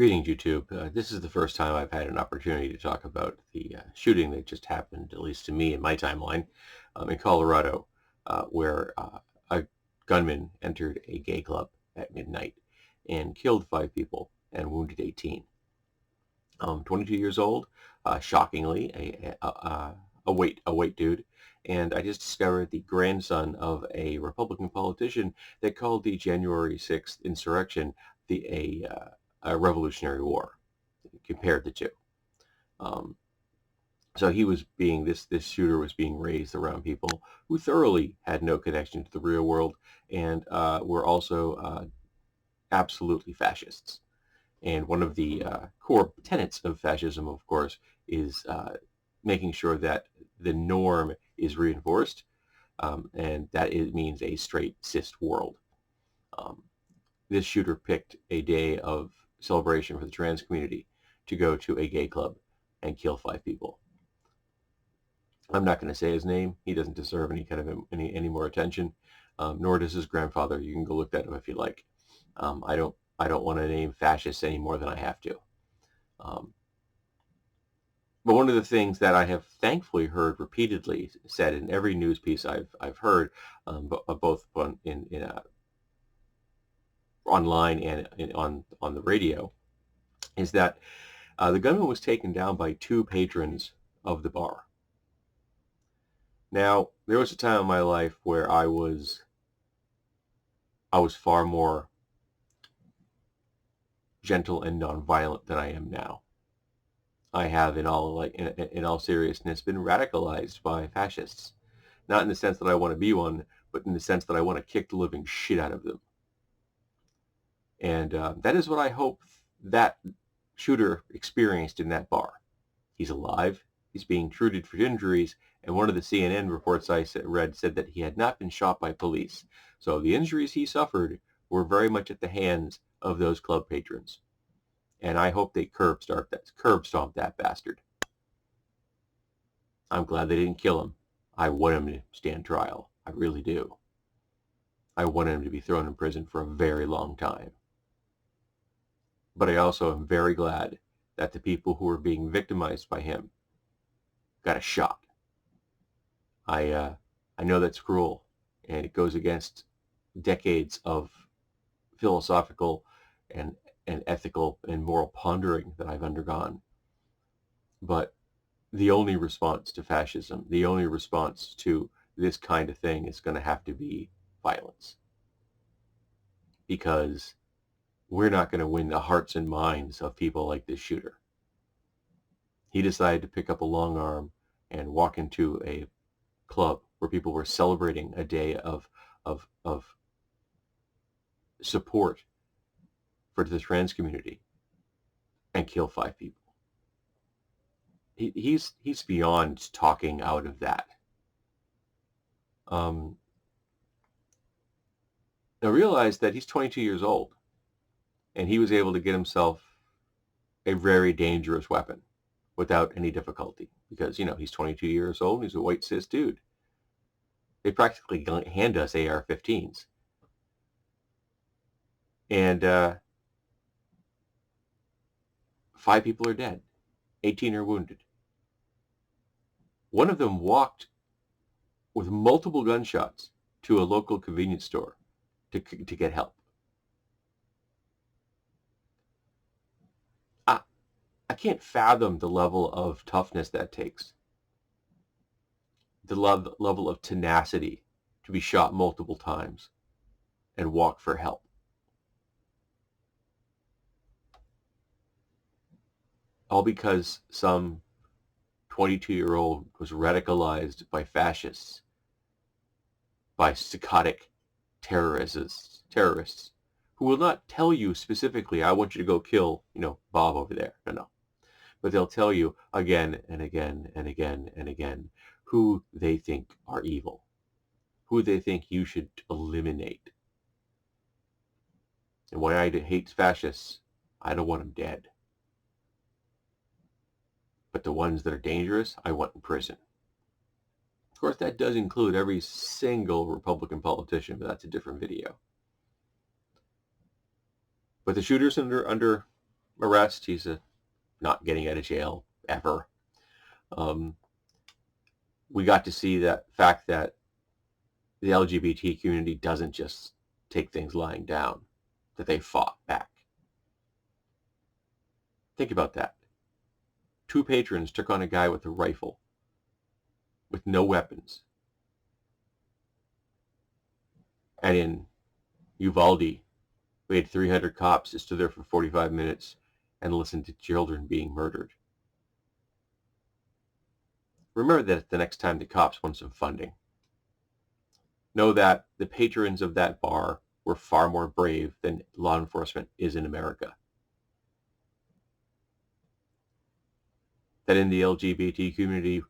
Greetings, YouTube. This is the first time I've had an opportunity to talk about the shooting that just happened, at least to me in my timeline, in Colorado, where a gunman entered a gay club at midnight and killed 5 people and wounded 18. 22 years old, shockingly, a white dude, and I just discovered the grandson of a Republican politician that called the January 6th insurrection a Revolutionary War. Compared the two. Um, so he was being this shooter was being raised around people who thoroughly had no connection to the real world and were also absolutely fascists. And one of the core tenets of fascism, of course, is making sure that the norm is reinforced, and that it means a straight cis world. Um, this shooter picked a day of celebration for the trans community to go to a gay club and kill 5 people. I'm not going to say his name. He doesn't deserve any kind of any more attention, nor does his grandfather. You can go look that up if you like. I don't want to name fascists any more than I have to. But one of the things that I have thankfully heard repeatedly said in every news piece I've heard, both online and on the radio, is that the gunman was taken down by 2 patrons of the bar. Now, there was a time in my life where I was far more gentle and nonviolent than I am now. I have, in all seriousness, been radicalized by fascists. Not in the sense that I want to be one, but in the sense that I want to kick the living shit out of them. And that is what I hope that shooter experienced in that bar. He's alive. He's being treated for injuries, and one of the CNN reports I read said that he had not been shot by police. So the injuries he suffered were very much at the hands of those club patrons. And I hope they curb stomp that bastard. I'm glad they didn't kill him. I want him to stand trial. I really do. I want him to be thrown in prison for a very long time. But I also am very glad that the people who were being victimized by him got a shot. I know that's cruel, and it goes against decades of philosophical and ethical and moral pondering that I've undergone. But the only response to fascism, the only response to this kind of thing is going to have to be violence. Because we're not going to win the hearts and minds of people like this shooter. He decided to pick up a long arm and walk into a club where people were celebrating a day of support for the trans community and kill 5 people. He's beyond talking out of that. I realized that he's 22 years old, and he was able to get himself a very dangerous weapon without any difficulty because, he's 22 years old and he's a white cis dude. They practically hand us AR-15s. And 5 people are dead. 18 are wounded. One of them walked with multiple gunshots to a local convenience store to get help. I can't fathom the level of toughness that takes. The level of tenacity to be shot multiple times and walk for help. All because some 22-year-old was radicalized by fascists, by psychotic terrorists who will not tell you specifically, I want you to go kill, Bob over there. No. But they'll tell you again and again and again and again who they think are evil, who they think you should eliminate. And why I hate fascists, I don't want them dead. But the ones that are dangerous, I want in prison. Of course, that does include every single Republican politician, but that's a different video. But the shooter's under arrest. He's not getting out of jail ever. We got to see that fact that the LGBT community doesn't just take things lying down, that they fought back. Think about that. 2 patrons took on a guy with a rifle, with no weapons. And in Uvalde, we had 300 cops that stood there for 45 minutes and listened to children being murdered. Remember that the next time the cops want some funding. Know that the patrons of that bar were far more brave than law enforcement is in America. That in the LGBT community,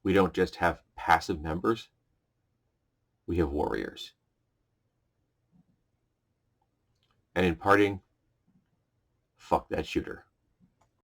we don't just have passive members, we have warriors. And in parting, fuck that shooter.